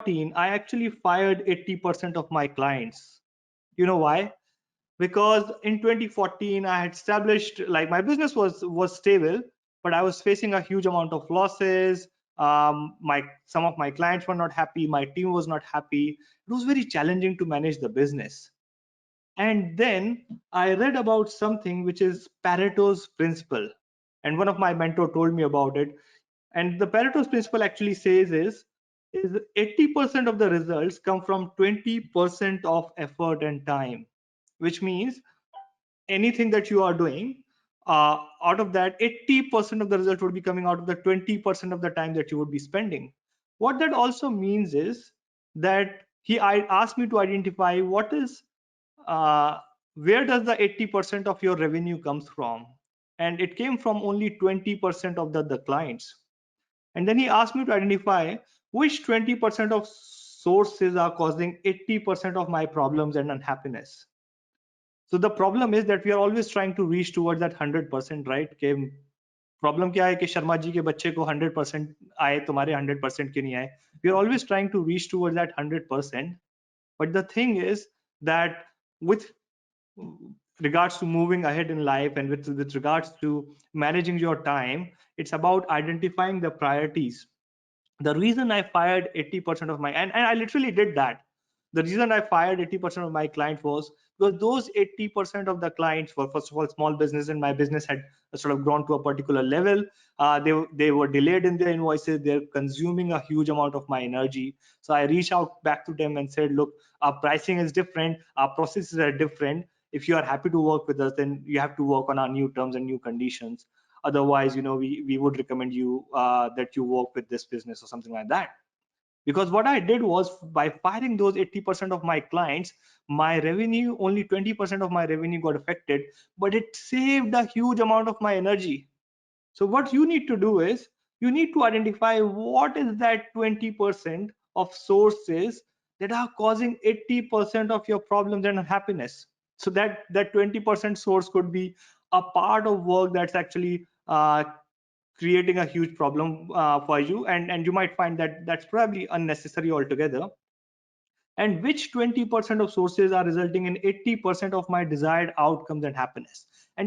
I actually fired 80% of my clients. You know why? Because in 2014 I had established, like, my business was stable, but I was facing a huge amount of losses. My Some of my clients were not happy, my team was not happy. It was very challenging to manage the business. And then I read about something which is Pareto's Principle, and one of my mentor told me about it. And the Pareto's Principle actually says is 80% of the results come from 20% of effort and time, which means anything that you are doing, out of that 80% of the result would be coming out of the 20% of the time that you would be spending. What that also means is that I asked me to identify what is, uh, where does the 80% of your revenue comes from, and it came from only 20% of the clients. And then he asked me to identify which 20% of sources are causing 80% of my problems and unhappiness. So the problem is that we are always trying to reach towards that 100%, right? कि problem क्या है कि शर्मा जी के बच्चे को 100% आए, तुम्हारे 100% क्यों नहीं आए? We are always trying to reach towards that 100%. But the thing is that with regards to moving ahead in life, and with regards to managing your time, it's about identifying the priorities. The reason I fired 80% of my, and I literally did that. The reason I fired 80% of my clients was because those 80% of the clients were, first of all, small business, and my business had sort of grown to a particular level. They were delayed in their invoices. They're consuming a huge amount of my energy. So I reached out back to them and said, look, our pricing is different, our processes are different. If you are happy to work with us, then you have to work on our new terms and new conditions. Otherwise, we would recommend you that you work with this business or something like that. Because what I did was, by firing those 80% of my clients, my revenue, only 20% of my revenue got affected, but it saved a huge amount of my energy. So what you need to do is, you need to identify what is that 20% of sources that are causing 80% of your problems and unhappiness. So that 20% source could be a part of work that's actually creating a huge problem for you, and you might find that that's probably unnecessary altogether. And which 20% of sources are resulting in 80% of my desired outcomes and happiness. And just